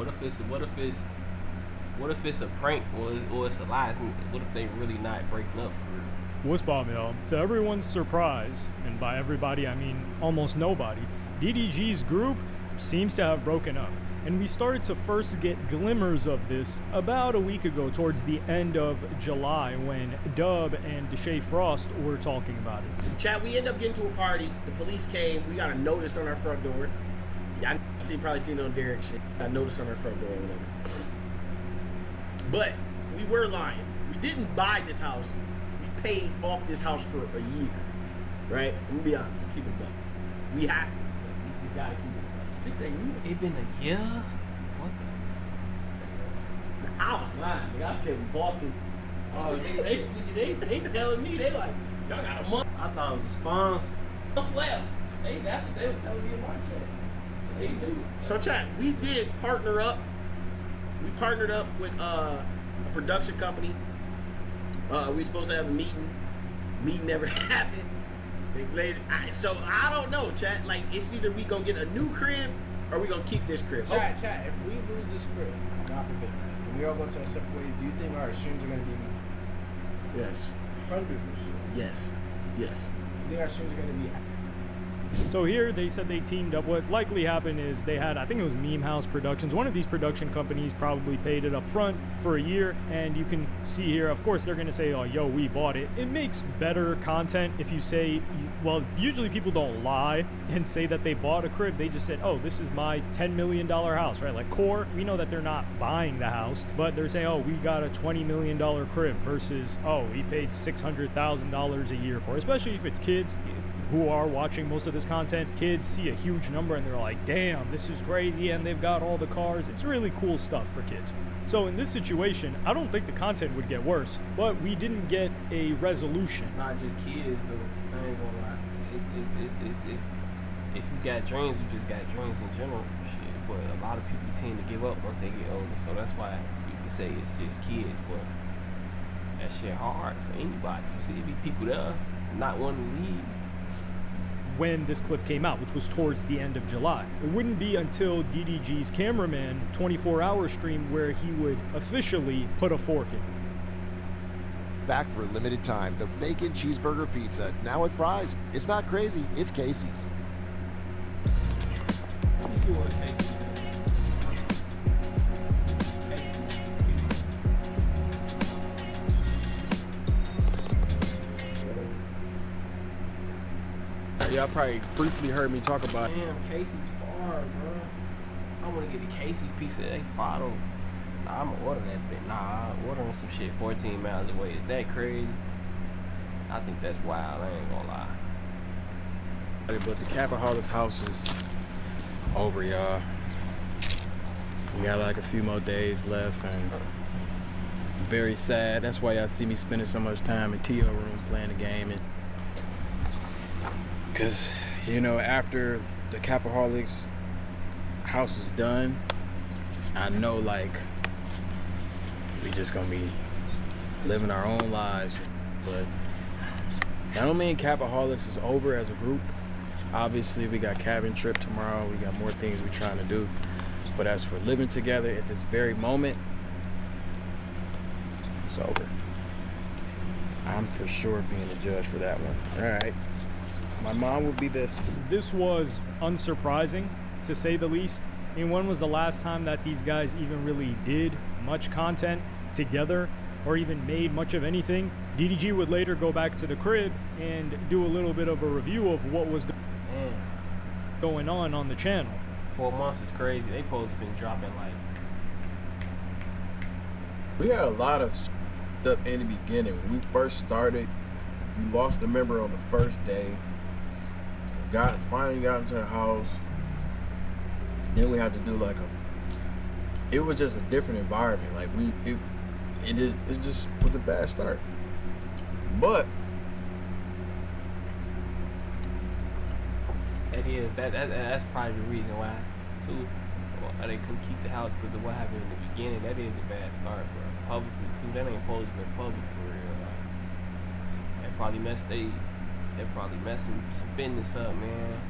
What if it's a prank or it's a lie? What if they really not breaking up for real? What's up, y'all? To everyone's surprise, and by everybody I mean almost nobody, DDG's group seems to have broken up. And we started to first get glimmers of this about a week ago towards the end of July when Dub and Deshae Frost were talking about it. Chat, we ended up getting to a party. The police came. We got a notice on our front door. Yeah, I probably seen it on Derek shit. I noticed on our front door or whatever. But we were lying. We didn't buy this house. We paid off this house for a year. Right? Let me be honest. Keep it up. We have to. We just gotta keep it. It been a year? What the I was lying. Like I said, we bought this. Oh, they telling me, they like, y'all got a month. I thought it was a sponsor. Left. That's what they was telling me in my chat. They knew. So chat, we did partner up. We partnered up with a production company. We were supposed to have a meeting. Meeting never happened. So I don't know, chat. Like, it's either we gonna get a new crib or we gonna keep this crib. Chat, if we lose this crib, God forbid, and we all go to our separate ways, do you think our streams are gonna be? Yes. 100%. Yes. Yes. You think our streams are gonna be? So here they said they teamed up. What likely happened is they had, I think it was Meme House Productions. One of these production companies probably paid it up front for a year. And you can see here, of course, they're going to say, oh, yo, we bought it. It makes better content if you say, well, usually people don't lie and say that they bought a crib. They just said, oh, this is my $10 million house, right? Like Core, we know that they're not buying the house, but they're saying, oh, we got a $20 million crib versus, oh, we paid $600,000 a year for it, especially if it's kids who are watching most of this content. Kids see a huge number and they're like, damn, this is crazy, and they've got all the cars. It's really cool stuff for kids. So in this situation, I don't think the content would get worse, but we didn't get a resolution. Not just kids though, I ain't gonna lie. It's if you got dreams, you just got dreams in general, shit. But a lot of people tend to give up once they get older, so that's why you can say it's just kids, but that shit hard for anybody. You see, it be people there not wanting to leave. When this clip came out, which was towards the end of July. It wouldn't be until DDG's cameraman 24-hour stream where he would officially put a fork in it. Back for a limited time, the bacon cheeseburger pizza, now with fries. It's not crazy, it's Casey's. Let me see what Casey's is. Y'all probably briefly heard me talk about it. Damn, Casey's far, bro. I want to get a Casey's pizza. They far though. Nah, I'm gonna order that bit. Nah, I'm ordering some shit 14 miles away. Is that crazy? I think that's wild. I ain't gonna lie. But the Kappaholics house is over, y'all. We got like a few more days left, and very sad. That's why y'all see me spending so much time in TO room playing the game. And because, you know, after the Kappaholics house is done, I know, like, we just gonna be living our own lives. But that don't mean Kappaholics is over as a group. Obviously, we got cabin trip tomorrow. We got more things we're trying to do. But as for living together at this very moment, it's over. I'm for sure being the judge for that one. All right. My mom would be this. This was unsurprising, to say the least. I mean, when was the last time that these guys even really did much content together or even made much of anything? DDG would later go back to the crib and do a little bit of a review of what was going on the channel. 4 months is crazy. They supposed to been dropping like. We had a lot of stuff in the beginning. When we first started, we lost a member on the first day. Finally got into the house. Then we had to do like it was just a different environment. Like it just was a bad start. But that's probably the reason why too. Why they couldn't keep the house because of what happened in the beginning. That is a bad start, bro. Publicly too. That ain't supposed to be public for real. Like, that probably messed some business up, man.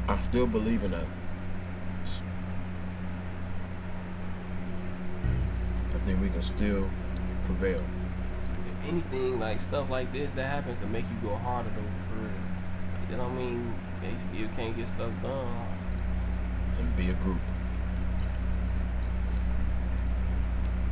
I still believe in that. then we can still prevail. If anything, like stuff like this that happen could make you go harder though, for real. Like, you know what I mean? They still can't get stuff done. And be a group.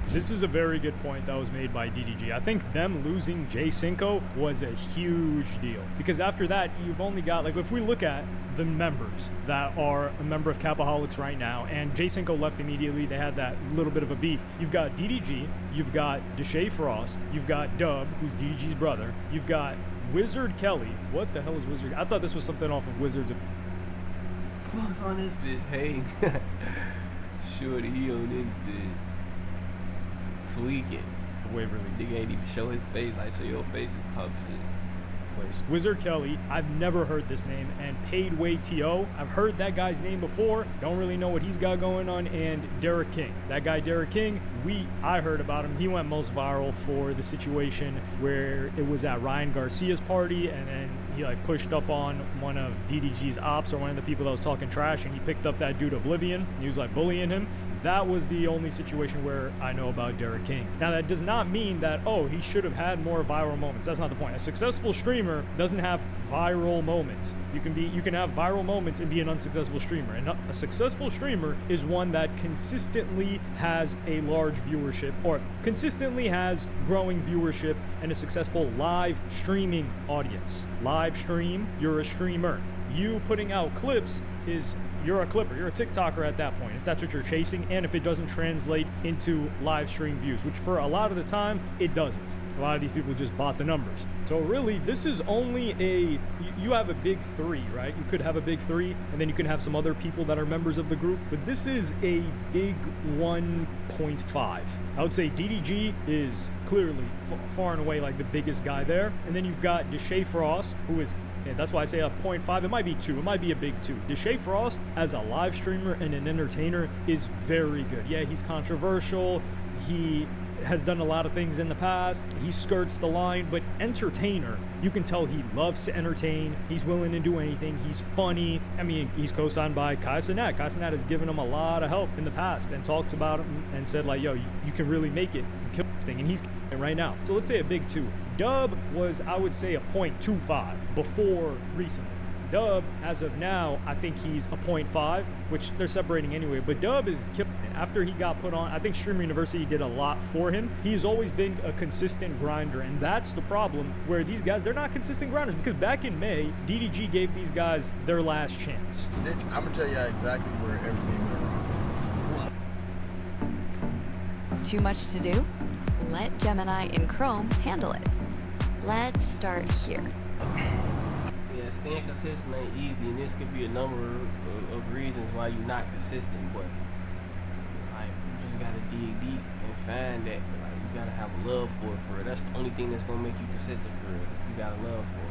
This is a very good point that was made by DDG. I think them losing Jay Cinco was a huge deal, because after that, you've only got, like, if we look at the members that are a member of Kappaholics right now, and Jay Cinco left immediately, they had that little bit of a beef. You've got DDG, you've got Deshae Frost, you've got Dub, who's DDG's brother, you've got Wizard Kelly. What the hell is Wizard? I thought this was something off of Wizards of... What's on this bitch? Hey, shorty, he on this bitch. Tweaking. Waverly. Nigga ain't even show his face, like show your face and talk shit. Place. Wizard Kelly, I've never heard this name, and Paidway T.O. I've heard that guy's name before, don't really know what he's got going on, and Derek King. That guy, Derek King, I heard about him. He went most viral for the situation where it was at Ryan Garcia's party, and then he like pushed up on one of DDG's ops or one of the people that was talking trash, and he picked up that dude Oblivion. He was like bullying him. That was the only situation where I know about Derek King. Now, that does not mean that, oh, he should have had more viral moments. That's not the point. A successful streamer doesn't have viral moments. You can have viral moments and be an unsuccessful streamer. And a successful streamer is one that consistently has a large viewership, or consistently has growing viewership and a successful live streaming audience. Live stream, you're a streamer. You putting out clips you're a clipper, you're a TikToker at that point, if that's what you're chasing, and if it doesn't translate into live stream views, which for a lot of the time, it doesn't. A lot of these people just bought the numbers. So really, this is only you have a big three, right? You could have a big three, and then you can have some other people that are members of the group, but this is a big 1.5. I would say DDG is clearly far and away like the biggest guy there, and then you've got Deshae Frost, who is, and that's why I say a 0.5. It might be 2. It might be a big 2. Deshae Frost, as a live streamer and an entertainer, is very good. Yeah, he's controversial. He has done a lot of things in the past. He skirts the line, but entertainer, you can tell he loves to entertain. He's willing to do anything. He's funny. I mean, he's co-signed by Kai Cenat. Kai Cenat has given him a lot of help in the past and talked about him and said, like, yo, you can really make it and kill this thing. And he's killing it right now. So let's say a big 2. Dub was, I would say, a 0.25 before recently. Dub, as of now, I think he's a 0.5, which they're separating anyway, but Dub is killing it. After he got put on, I think Streamer University did a lot for him. He's always been a consistent grinder, and that's the problem, where these guys, they're not consistent grinders, because back in May, DDG gave these guys their last chance. I'm going to tell you exactly where everything went wrong. Too much to do? Let Gemini in Chrome handle it. Let's start here. Yeah, staying consistent ain't easy, and this could be a number of reasons why you're not consistent, but like, you just gotta dig deep and find that. Like, you gotta have a love for it. That's the only thing that's gonna make you consistent for it, if you got a love for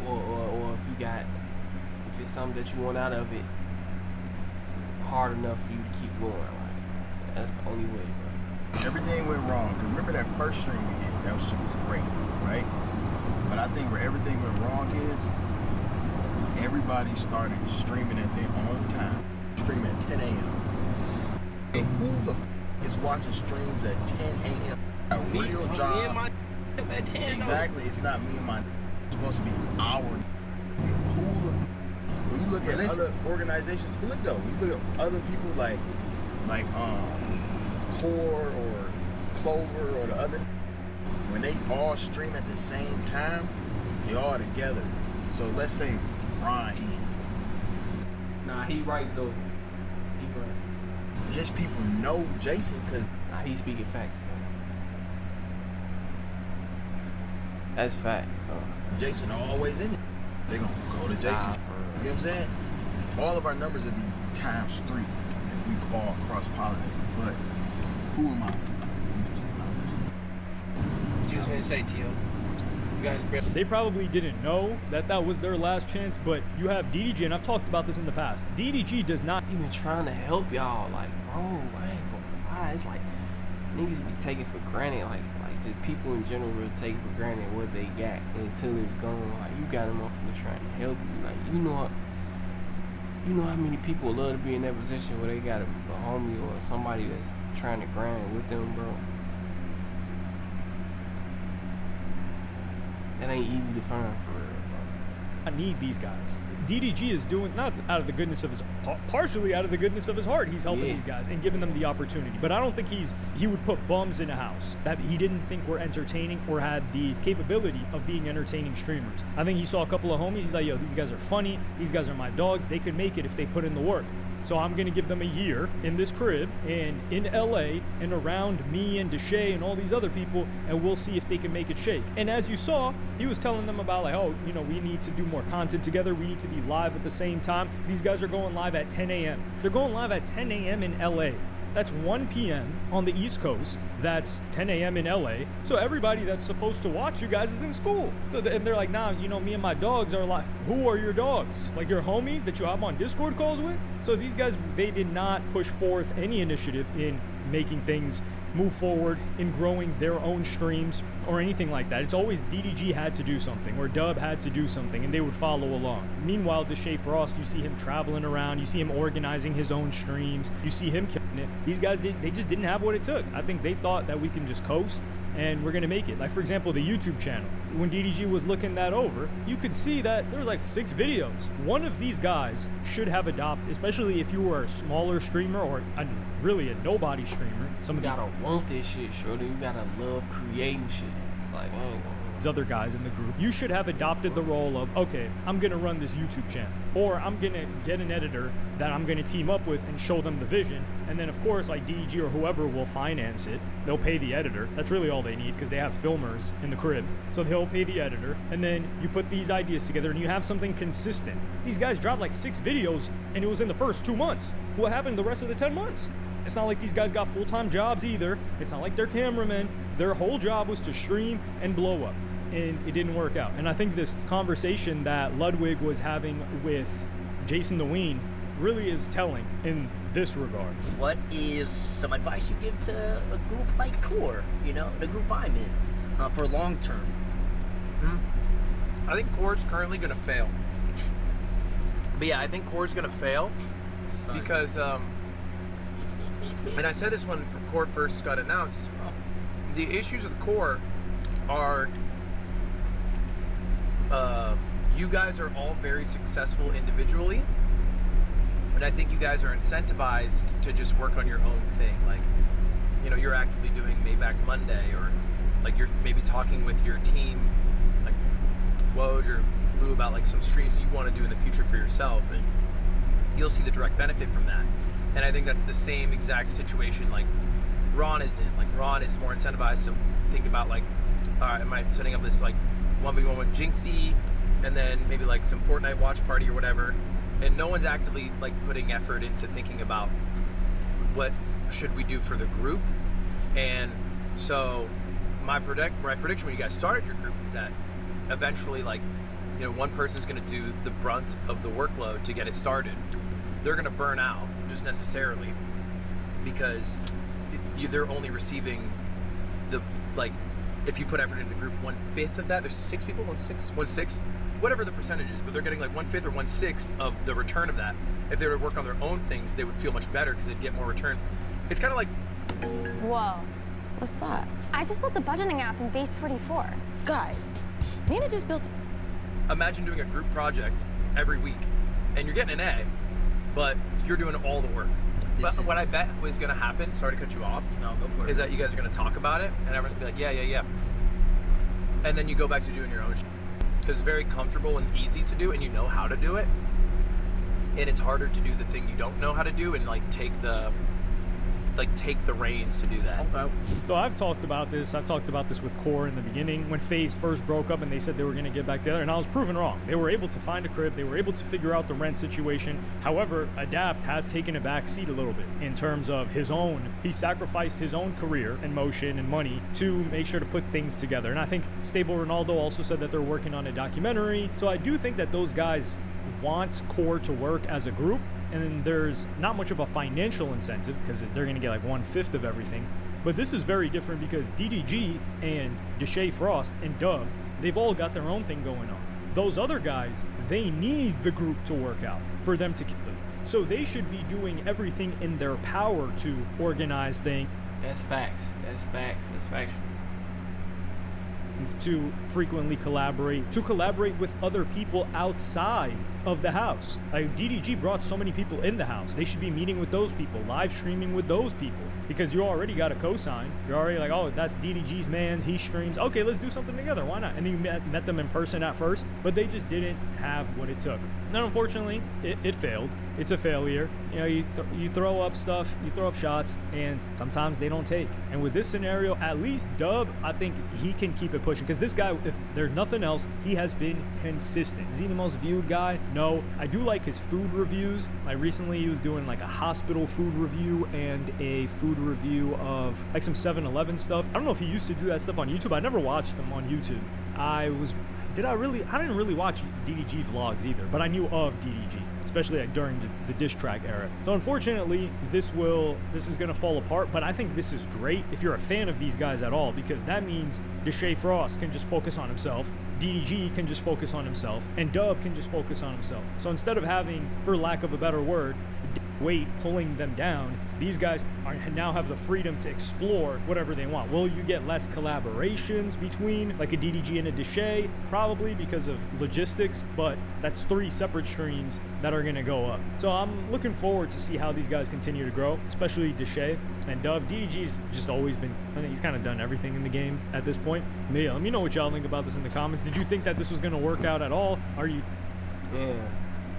it. Or if it's something that you want out of it hard enough for you to keep going. Like, that's the only way, bro. Everything went wrong. Cause remember that first stream we did? That was great, right? But I think where everything went wrong is everybody started streaming at their own time. Streaming at 10 a.m. And who the is watching streams at 10 a.m.? A real job. At 10, exactly. It's not me and my. It's supposed to be our. When you look at other organizations, look though. You look at other people like Core or Clover or the other. When they all stream at the same time, they all together. So let's say Brian. Nah, he right though. He right. His people know Jason because Nah, he's speaking facts though. That's fact. Jason always in it. They gonna go to Jason. Nah, You know what I'm saying? All of our numbers would be times 3 if we all cross-pollinate. But who am I? What you was gonna say, Tio? You guys barely. They probably didn't know that that was their last chance, but you have DDG, and I've talked about this in the past. DDG does not even trying to help y'all. Like, bro, I ain't gonna lie. It's like niggas be taking for granted. Like just people in general will take for granted what they got until it's gone. Like, you got them off from trying to help you. Like, you know, You know how many people love to be in that position where they got a homie or somebody that's trying to grind with them, bro? That ain't easy to find for real, bro. I need these guys. DDG is doing, not out of the goodness of his, partially out of the goodness of his heart, he's helping these guys and giving them the opportunity. But I don't think he would put bums in a house that he didn't think were entertaining or had the capability of being entertaining streamers. I think he saw a couple of homies, he's like, yo, these guys are funny, these guys are my dogs, they could make it if they put in the work. So I'm going to give them a year in this crib and in LA and around me and Deshae and all these other people, and we'll see if they can make it shake. And as you saw, he was telling them about like, oh, you know, we need to do more content together. We need to be live at the same time. These guys are going live at 10 a.m. They're going live at 10 a.m. in LA. That's 1 p.m. on the East Coast. That's 10 a.m. in LA. So everybody that's supposed to watch you guys is in school. So and they're like, nah, you know, me and my dogs are like, who are your dogs? Like your homies that you hop on Discord calls with? So these guys, they did not push forth any initiative in making things move forward, in growing their own streams or anything like that. It's always DDG had to do something or Dub had to do something and they would follow along. Meanwhile, Deshae Frost, you see him traveling around, you see him organizing his own streams, you see him killing it. These guys, they just didn't have what it took. I think they thought that we can just coast and we're gonna make it. Like for example, the YouTube channel. When DDG was looking that over, you could see that there was like 6 videos. One of these guys should have adopted, especially if you were a smaller streamer or really a nobody streamer. You gotta want this shit, shorty. You gotta love creating shit. Like, these other guys in the group, you should have adopted the role of, okay, I'm gonna run this YouTube channel, or I'm gonna get an editor that I'm gonna team up with and show them the vision, and then of course like DDG or whoever will finance it. They'll pay the editor. That's really all they need because they have filmers in the crib, so they'll pay the editor, and then you put these ideas together and you have something consistent. These guys dropped like 6 videos and it was in the first 2 months. What happened the rest of the 10 months? It's not like these guys got full-time jobs either. It's not like they're cameramen. Their whole job was to stream and blow up, and it didn't work out. And I think this conversation that Ludwig was having with Jason the Ween really is telling in this regard. What is some advice you give to a group like Core, you know, the group I'm in, for long term? I think Core's currently going to fail. But yeah, I think Core's going to fail because, and I said this when Core first got announced, the issues with Core are you guys are all very successful individually, and I think you guys are incentivized to just work on your own thing. Like, you know, you're actively doing Maybach Monday, or like you're maybe talking with your team, like Woj or Lou, about like some streams you want to do in the future for yourself, and you'll see the direct benefit from that. And I think that's the same exact situation like Ron is in. Like Ron is more incentivized to think about like, all right, am I setting up this like 1v1 with Jinxie, and then maybe like some Fortnite watch party or whatever, and no one's actively like putting effort into thinking about what should we do for the group. And so my prediction when you guys started your group is that eventually, like, you know, one person's going to do the brunt of the workload to get it started. They're going to burn out just necessarily because they're only receiving the, like, if you put effort into the group, 1/5 of that. There's 6 people, 1/6, whatever the percentage is, but they're getting like 1/5 or 1/6 of the return of that. If they were to work on their own things, they would feel much better because they'd get more return. It's kind of like, whoa, what's that? I just built a budgeting app in Base 44. Guys, Nina just built. Imagine doing a group project every week, and you're getting an A, but you're doing all the work. But what I bet was going to happen, sorry to cut you off, no, go for it, is that you guys are going to talk about it, and everyone's going to be like, yeah. And then you go back to doing your own shit. Because it's very comfortable and easy to do, and you know how to do it. And it's harder to do the thing you don't know how to do and like take the reins to do that. Okay. So I've talked about this with Core in the beginning when FaZe first broke up and they said they were going to get back together, and I was proven wrong. They were able to find a crib, they were able to figure out the rent situation. However, Adapt has taken a back seat a little bit in terms of he sacrificed his own career and motion and money to make sure to put things together. And I think Stable Ronaldo also said that they're working on a documentary. So I do think that those guys want Core to work as a group, and there's not much of a financial incentive because they're going to get like 1/5 of everything. But this is very different because DDG and Deshae Frost and Dub, they've all got their own thing going on. Those other guys, they need the group to work out. for them to keep them. So they should be doing everything in their power to organize things. That's facts. That's facts. That's factual. To frequently collaborate with other people outside of the house. Like DDG brought so many people in the house. They should be meeting with those people, live streaming with those people, because you already got a cosign. You're already like, oh, that's DDG's man's, he streams. Okay, let's do something together. Why not? And then you met them in person at first, but they just didn't have what it took. And unfortunately, it failed. It's a failure. You know, you throw up stuff, you throw up shots, and sometimes they don't take. And with this scenario, at least Dub, I think he can keep it pushing, because this guy, if there's nothing else, he has been consistent. Is he the most viewed guy? No. I do like his food reviews. Like recently he was doing like a hospital food review and a food review of like some 7-Eleven stuff. I don't know if he used to do that stuff on YouTube. I never watched him on YouTube. I didn't really watch DDG vlogs either, but I knew of DDG, especially like during the diss track era. So unfortunately, this is gonna fall apart, but I think this is great if you're a fan of these guys at all, because that means Deshae Frost can just focus on himself, DDG can just focus on himself, and Dub can just focus on himself. So instead of having, for lack of a better word, weight pulling them down, these guys now have the freedom to explore whatever they want. Will you get less collaborations between like a DDG and a Deshae? Probably, because of logistics, but that's 3 separate streams that are gonna go up. So I'm looking forward to see how these guys continue to grow, especially Deshae and Dub. DDG's just always been, I think he's kind of done everything in the game at this point. But yeah, let me know what y'all think about this in the comments. Did you think that this was gonna work out at all? Are you? Yeah.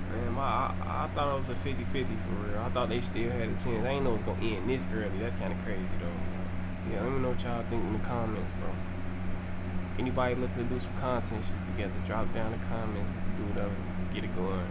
Man, I thought it was a 50-50 for real. I thought they still had a chance. I didn't know it was going to end this early. That's kind of crazy, though. Yeah, let me know what y'all think in the comments, bro. Anybody looking to do some content shit together, drop down in the comments. Do whatever. Get it going.